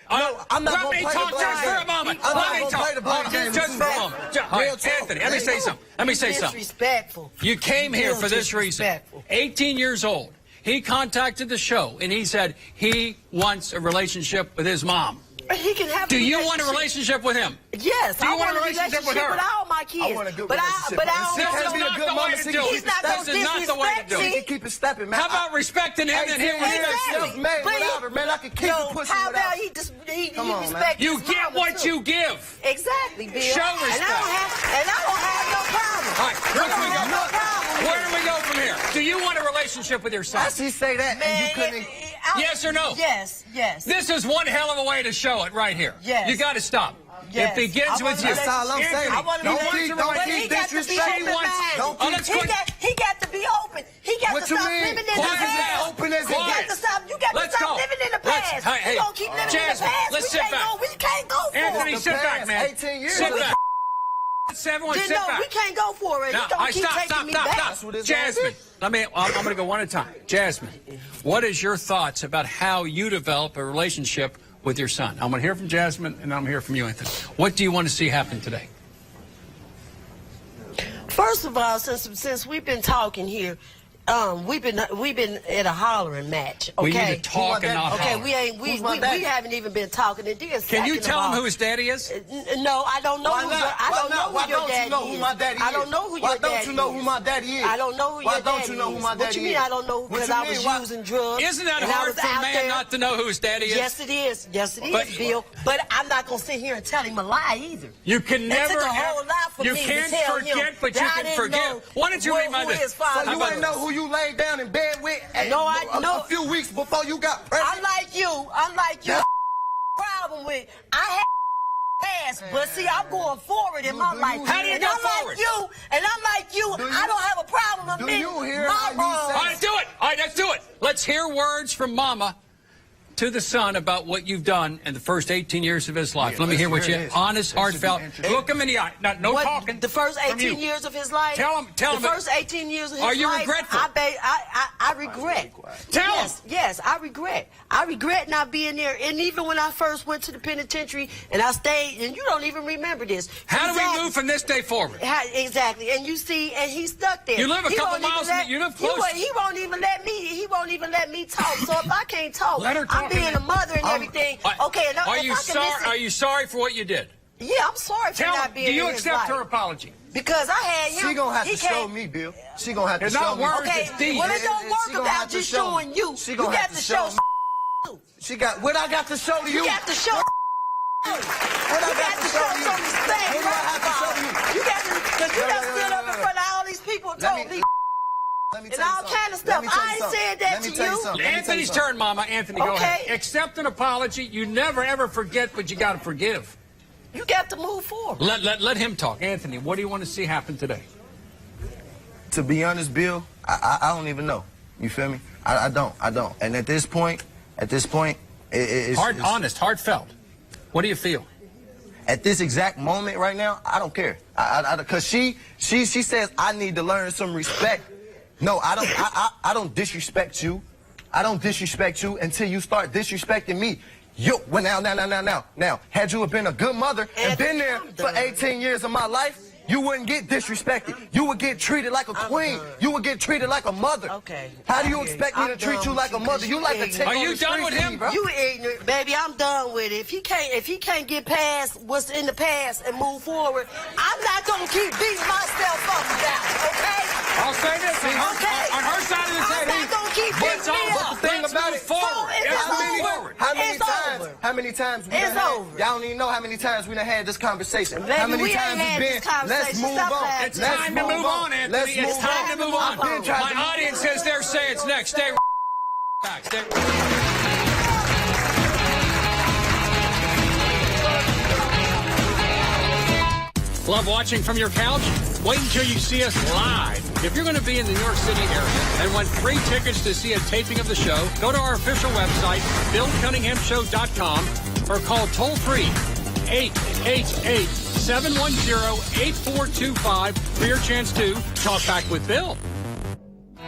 S1: I'm not
S4: Let
S1: gonna
S4: me
S1: play
S4: talk
S1: the
S4: just
S1: blame
S4: for a
S1: game.
S4: moment.
S1: I'm not
S4: Let me
S1: gonna play the blame
S4: talk
S1: game.
S4: just for a moment. All right, Anthony, let me say something. Let me say something.
S8: Disrespectful.
S4: You came here for this reason.
S8: Disrespectful.
S4: 18 years old. He contacted the show and he said he wants a relationship with his mom.
S8: He can have.
S4: Do you want a relationship with him?
S8: Yes,
S4: Do you
S8: I
S4: want a relationship with her?
S8: with all my kids.
S1: I want a good
S8: but
S1: relationship.
S8: But I
S4: This
S8: don't
S4: is
S8: want
S4: not the way to do it.
S8: He's not going to
S4: This is not the way to do
S1: He
S4: it.
S1: can keep it stepping, man.
S4: How about respecting him and him?
S8: Exactly.
S1: Man, without her, man, I can keep it pushing
S8: How
S1: without
S8: about he
S1: Come on,
S8: respect
S4: You
S8: his
S4: get
S8: mama,
S4: what
S8: too.
S4: you give.
S8: Exactly, Bill.
S4: Show
S8: And
S4: respect.
S8: I don't have no problem.
S4: All right, where do we go?
S8: No problem.
S4: Where do we go from here? Do you want a relationship with your son?
S1: I see say that, and you couldn't.
S4: Yes or no?
S8: Yes.
S4: This is one hell of a way to show it right here.
S8: Yes.
S4: You got to stop.
S8: Yes.
S4: It begins with you.
S1: That's all I'm saying.
S8: I want to
S1: Don't
S8: be
S1: keep
S8: he got to be
S1: disrespecting.
S8: open-minded.
S1: Don't keep-
S8: He got to be open. He got
S1: What
S8: to
S1: you
S8: stop
S1: mean?
S8: living in the
S1: Quiet
S8: past.
S1: as open as it
S8: You got
S1: gets.
S8: to stop. You got to
S4: Let's
S8: stop
S4: go.
S8: living in the past.
S4: Hey,
S8: You don't keep living
S4: Jasmine,
S8: in the past.
S4: let's
S8: we
S4: sit
S8: can't
S4: back.
S8: Go. We can't go for
S4: Anthony,
S8: it.
S4: sit back, man.
S1: 18 years.
S4: Sit back. Everyone, sit
S8: No,
S4: back.
S8: we can't go for it.
S4: Now,
S8: You don't keep taking
S4: stop.
S8: me back.
S4: Jasmine, I'm going to go one at a time. Jasmine, what is your thoughts about how you develop a relationship with your son? I'm going to hear from Jasmine, and I'm going to hear from you, Anthony. What do you want to see happen today?
S8: First of all, since we've been talking here, we've been at a hollering match. Okay.
S4: We need to talk and not
S8: Okay,
S4: holler.
S8: we haven't even been talking. It is.
S4: Can you tell him who his daddy is?
S8: No, I don't know.
S1: Why
S8: who
S1: not?
S8: your, I don't know
S1: Why
S8: who your
S1: don't
S8: daddy
S1: you know who
S8: is.
S1: my daddy is?
S8: I don't know who your daddy is.
S1: Why don't you know who my daddy is?
S8: I don't know who
S1: Why
S8: your daddy
S1: don't you know who my
S8: is.
S1: daddy
S8: What you mean
S1: is?
S8: I don't know?
S1: What
S8: Because
S1: you
S8: I
S1: mean?
S8: was
S1: Why-
S8: using drugs.
S4: Isn't that
S8: and I
S4: hard
S8: was
S4: for a
S8: out
S4: man
S8: there.
S4: not to know who his daddy is?
S8: Yes, it is. Yes, it is,
S4: But-
S8: Bill. But I'm not gonna sit here and tell him a lie either.
S4: You can
S8: It
S4: never
S8: took a
S4: have-
S8: whole lot for
S4: you
S8: me to
S4: can't
S8: tell
S4: forget,
S8: him
S4: but you
S8: that I
S4: can
S8: didn't
S4: forget.
S8: know
S4: Why don't you
S8: who
S4: read my
S8: his
S4: this?
S8: father
S1: So you
S8: was.
S1: ain't know who you laid down in bed with
S8: No, I know.
S1: a few weeks before you got pregnant?
S8: Unlike you, problem with I had past, but see, I'm going forward in my life.
S4: How do you
S8: and
S4: go
S8: unlike
S4: forward?
S8: you, I don't have a problem
S1: Do
S8: admitting
S1: you hear
S8: my
S1: how you
S8: wrongs.
S1: say-
S4: All right, do it. All right, let's do it. Let's hear words from Mama to the son about what you've done in the first 18 years of his life.
S1: Yeah,
S4: Let me hear what
S1: let's
S4: you
S1: hear this.
S4: honest,
S1: That should be
S4: heartfelt.
S1: interesting.
S4: Look him in the eye. No
S8: What,
S4: talking.
S8: the first
S4: from
S8: 18
S4: you.
S8: years of his life?
S4: Tell him.
S8: The first 18 years of his life.
S4: Are you regretful?
S8: I regret.
S4: Tell him.
S8: Yes, I regret. I regret not being there. And even when I first went to the penitentiary and I stayed, and you don't even remember this.
S4: How do we move from this day forward?
S8: Exactly. And you see, and he stuck there.
S4: You live a
S8: He
S4: couple
S8: won't even
S4: miles from
S8: let-
S4: it. You live close.
S8: He won't even let me talk. So if I can't talk,
S4: Let her talk.
S8: I'm being a mother and everything. Okay, and
S4: Are
S8: if
S4: you
S8: I can
S4: sorry?
S8: listen-
S4: Are you sorry for what you did?
S8: Yeah, I'm sorry for
S4: Tell him.
S8: not being
S4: Do you
S8: in his
S4: accept
S8: life.
S4: her apology?
S8: Because I had him.
S1: She gonna have
S8: he
S1: to show
S8: can't-
S1: me, Bill. She gonna have to
S4: It's
S1: show
S4: not
S1: me.
S4: words,
S8: Okay,
S4: it's deeds.
S8: well, it don't
S1: She
S8: work
S1: gonna
S8: about
S1: have to
S8: just
S1: show me.
S8: showing you.
S1: She
S8: You
S1: gonna
S8: got
S1: have
S8: to
S1: to
S8: show.
S1: show She got what I got to show to you.
S8: You got to show.
S1: What I
S8: You
S1: got
S8: got
S1: to
S8: to
S1: show
S8: show
S1: you.
S8: some respect.
S1: What do I have to show you?
S8: You got to, because you done stood up in front of all these people and told me
S1: Let me
S8: and
S1: tell you
S8: all
S1: something.
S8: kind of
S1: Let
S8: stuff.
S1: me tell you
S8: I ain't
S1: something.
S8: said that
S1: Let me
S8: to
S1: tell
S8: you.
S1: something. Let me tell you
S4: Anthony's
S1: something.
S4: turn, Mama. Anthony, go
S8: Okay.
S4: ahead. Accept an apology. You never ever forget, but you got to forgive.
S8: You got to move forward.
S4: Let him talk. Anthony, what do you want to see happen today?
S1: To be honest, Bill, I don't even know. You feel me? I don't. And at this point, it's
S4: Honest, heartfelt. What do you feel?
S1: at this exact moment right now, I don't care. Because she says I need to learn some respect. No, I don't disrespect you. I don't disrespect you until you start disrespecting me. Well, now, had you have been a good mother and been there for 18 years of my life, you wouldn't get disrespected. You would get treated like a queen. You would get treated like a mother.
S8: Okay.
S1: How do you expect me to treat you like a mother? You like to take
S4: Are
S1: on
S4: you
S1: the
S4: done
S1: streets
S4: with him?
S1: me, bro.
S8: You ignorant, baby. I'm done with it. If he can't get past what's in the past and move forward, I'm not gonna keep beating myself up about it. Okay?
S4: I'll say this. On her side of the
S8: I'm
S4: table.
S8: not gonna keep beating me
S1: But
S8: up.
S1: the thing
S4: Let's
S1: about
S4: move
S1: it,
S4: forward.
S8: So,
S4: Let's
S8: it's
S4: move
S8: over.
S4: forward.
S1: how many times we
S8: It's
S1: done had,
S8: over.
S1: y'all don't even know how many times we done had this conversation.
S8: Baby,
S1: how many
S8: we ain't
S1: times
S8: had
S1: it's
S8: this
S1: been, let's
S8: conversation.
S1: move
S8: Stop
S1: on.
S8: that.
S4: It's
S1: Let's
S4: time to move on, Anthony.
S1: Let's
S4: It's
S1: move
S4: time
S1: on.
S4: to move on.
S1: I've been trying
S4: My
S1: to-
S4: audience says they're saying it's next. Stay back. Stay Love watching from your couch? Wait until you see us live. If you're going to be in the New York City area and want free tickets to see a taping of the show, go to our official website, BillCunninghamShow.com, or call toll-free 888-710-8425 for your chance to talk back with Bill.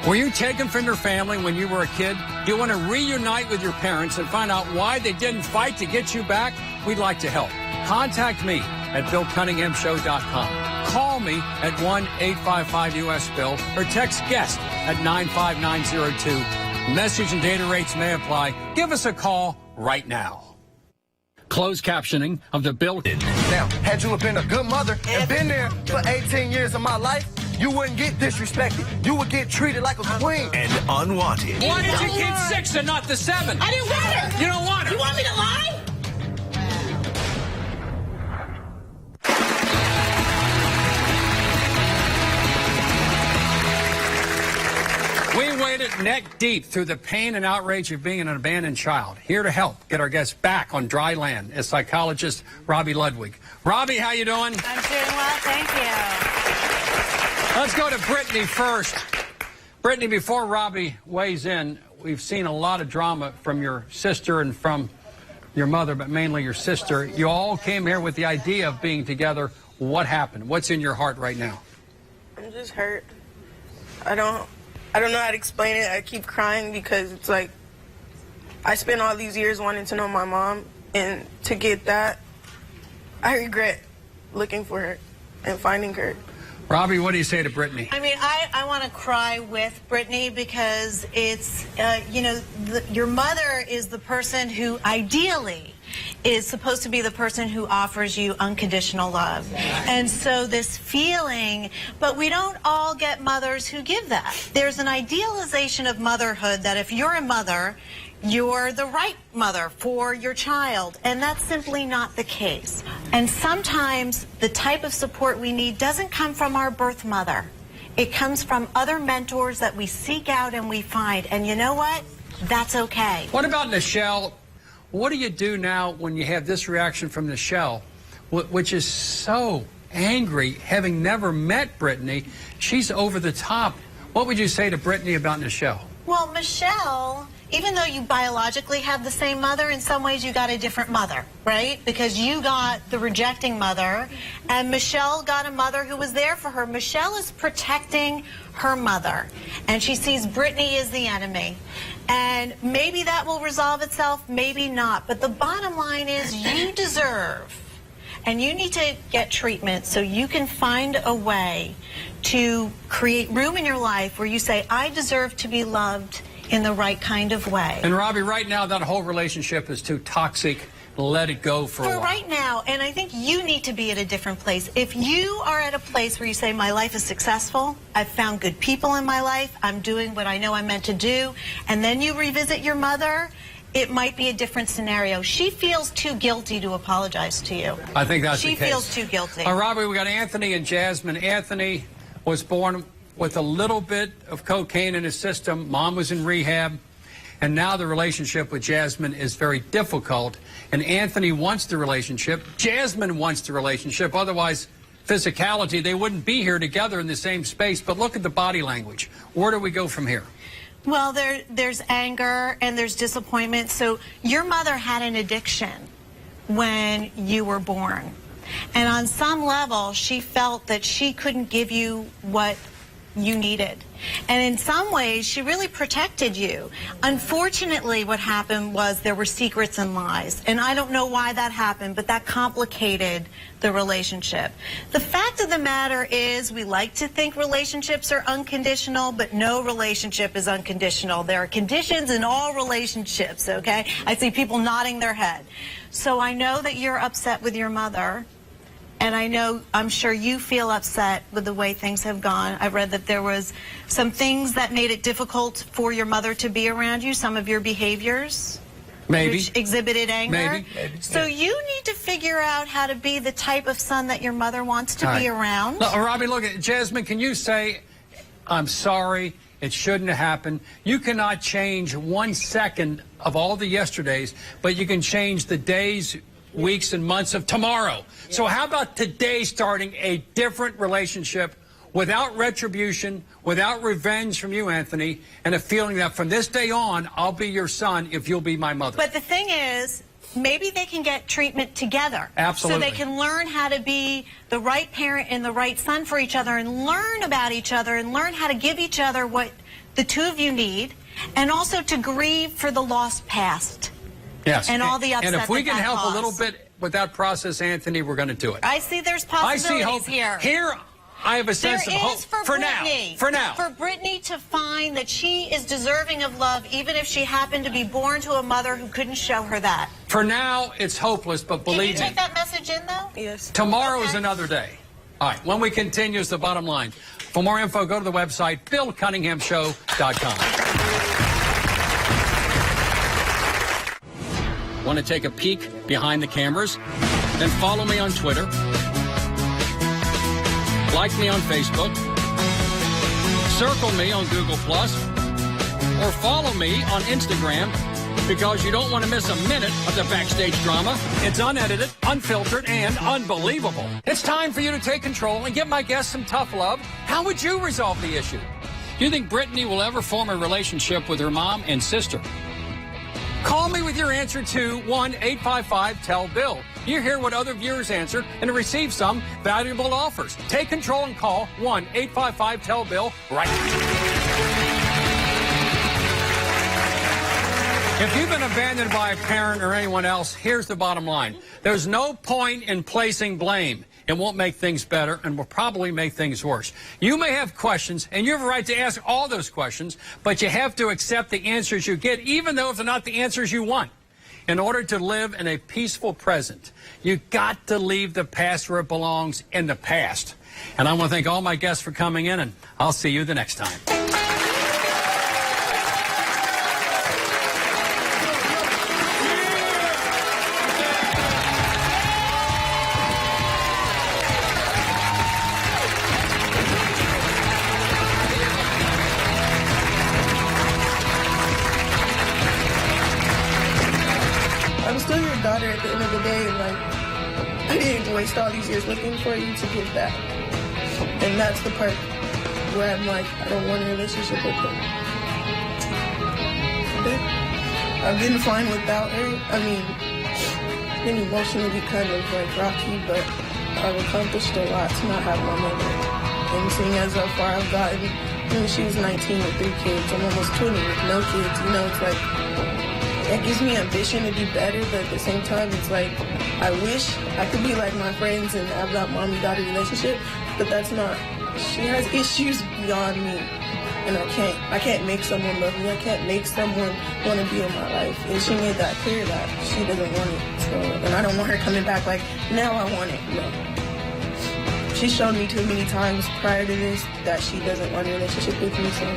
S4: Were you taken from your family when you were a kid? Do you want to reunite with your parents and find out why they didn't fight to get you back? We'd like to help. Contact me at BillCunninghamShow.com. Call me at 1-855-US-BILL or text GUEST at 95902. Message and data rates may apply. Give us a call right now. Closed captioning of the Bill.
S1: Now, had you have been a good mother and been there for 18 years of my life, you wouldn't get disrespected. You would get treated like a queen.
S3: And unwanted.
S4: Why did you get 6 and not the 7?
S2: I didn't want her.
S4: You don't want her.
S2: You want me to lie?
S4: We waded neck deep through the pain and outrage of being an abandoned child. Here to help get our guests back on dry land is psychologist Robbie Ludwig. Robbie, how you doing?
S10: I'm doing well, thank you.
S4: Let's go to Brittany first. Brittany, before Robbie weighs in, we've seen a lot of drama from your sister and from your mother, but mainly your sister. You all came here with the idea of being together. What happened? What's in your heart right now?
S5: I'm just hurt. I don't know how to explain it. I keep crying because it's like I spent all these years wanting to know my mom, and to get that, I regret looking for her and finding her.
S4: Robbie, what do you say to Brittany?
S10: I mean, I want to cry with Brittany because it's, you know, your mother is the person who ideally is supposed to be the person who offers you unconditional love. And so this feeling, but we don't all get mothers who give that. There's an idealization of motherhood that if you're a mother, you're the right mother for your child, and that's simply not the case. And sometimes the type of support we need doesn't come from our birth mother. It comes from other mentors that we seek out and we find, and you know what? That's okay.
S4: What about Nichelle? What do you do now when you have this reaction from Nichelle, which is so angry, having never met Brittany? She's over the top. What would you say to Brittany about Nichelle?
S10: Well, Michelle, even though you biologically have the same mother, in some ways you got a different mother, right? Because you got the rejecting mother, and Michelle got a mother who was there for her. Michelle is protecting her mother, and she sees Brittany as the enemy. And maybe that will resolve itself, maybe not. But the bottom line is you deserve, and you need to get treatment so you can find a way to create room in your life where you say, I deserve to be loved in the right kind of way.
S4: And Robbie, right now that whole relationship is too toxic. Let it go for a while.
S10: Right now, and I think you need to be at a different place. If you are at a place where you say, my life is successful, I've found good people in my life, I'm doing what I know I'm meant to do, and then you revisit your mother, it might be a different scenario. She feels too guilty to apologize to you.
S4: I think that's the case.
S10: She feels too guilty.
S4: Robbie, we got Anthony and Jasmine. Anthony was born with a little bit of cocaine in his system. Mom was in rehab. And now the relationship with Jasmine is very difficult. And Anthony wants the relationship. Jasmine wants the relationship. Otherwise, physicality, they wouldn't be here together in the same space. But look at the body language. Where do we go from here?
S10: Well, there's anger and there's disappointment. So your mother had an addiction when you were born. And on some level, she felt that she couldn't give you what you needed. And in some ways, she really protected you. Unfortunately, what happened was there were secrets and lies. And I don't know why that happened, but that complicated the relationship. The fact of the matter is we like to think relationships are unconditional, but no relationship is unconditional. There are conditions in all relationships, okay? I see people nodding their head. So I know that you're upset with your mother. And I'm sure you feel upset with the way things have gone. I've read that there was some things that made it difficult for your mother to be around you, some of your behaviors.
S4: Maybe.
S10: Which exhibited anger.
S4: Maybe.
S10: So you need to figure out how to be the type of son that your mother wants to be around.
S4: Look, Robbie, look, Jasmine, can you say, I'm sorry, it shouldn't have happened? You cannot change 1 second of all the yesterdays, but you can change the days weeks and months of tomorrow. So how about today starting a different relationship without retribution, without revenge from you, Anthony, and a feeling that from this day on, I'll be your son if you'll be my mother.
S10: But the thing is, maybe they can get treatment together.
S4: Absolutely.
S10: So they can learn how to be the right parent and the right son for each other and learn about each other and learn how to give each other what the two of you need, and also to grieve for the lost past.
S4: Yes.
S10: And all the upset
S4: And if we
S10: that
S4: can
S10: that
S4: help
S10: caused.
S4: a little bit with that process, Anthony, we're going to do it.
S10: I see there's
S4: I
S10: possibilities
S4: see hope
S10: here.
S4: Here, I have a sense
S10: There
S4: of hope
S10: is for
S4: now.
S10: Brittany. For Brittany to find that she is deserving of love, even if she happened to be born to a mother who couldn't show her that.
S4: For now, it's hopeless, but believe
S10: Can you
S4: me,
S10: take that message in, though?
S7: Yes.
S4: tomorrow is another day. All right, when we continue is the bottom line. For more info, go to the website, BillCunninghamShow.com. Want to take a peek behind the cameras? Then follow me on Twitter. Like me on Facebook. Circle me on Google+. Or follow me on Instagram, because you don't want to miss a minute of the backstage drama. It's unedited, unfiltered, and unbelievable. It's time for you to take control and give my guests some tough love. How would you resolve the issue? Do you think Brittany will ever form a relationship with her mom and sister? Call me with your answer to 1-855-TELL-BILL. You hear what other viewers answered and receive some valuable offers. Take control and call 1-855-TELL-BILL right now. If you've been abandoned by a parent or anyone else, here's the bottom line. There's no point in placing blame. It won't make things better and will probably make things worse. You may have questions, and you have a right to ask all those questions, but you have to accept the answers you get, even though they're not the answers you want. In order to live in a peaceful present, you got to leave the past where it belongs, in the past. And I want to thank all my guests for coming in, and I'll see you the next time.
S5: I'm still your daughter at the end of the day, and like, I didn't waste all these years looking for you to give back. And that's the part where I'm like, I don't want a relationship with her. But I've been fine without her. I mean, it's been emotionally kind of like rocky, but I've accomplished a lot to not have my mother. And seeing as how far I've gotten, when she was 19 with 3 kids, I'm almost 20 with no kids, you know, it's like, it gives me ambition to be better, but at the same time, it's like, I wish I could be like my friends and have that mommy-daughter relationship, but that's not. She has issues beyond me, and I can't make someone love me. I can't make someone want to be in my life, and she made that clear that she doesn't want it. So, and I don't want her coming back like, now I want it. No. She's shown me too many times prior to this that she doesn't want a relationship with me, so.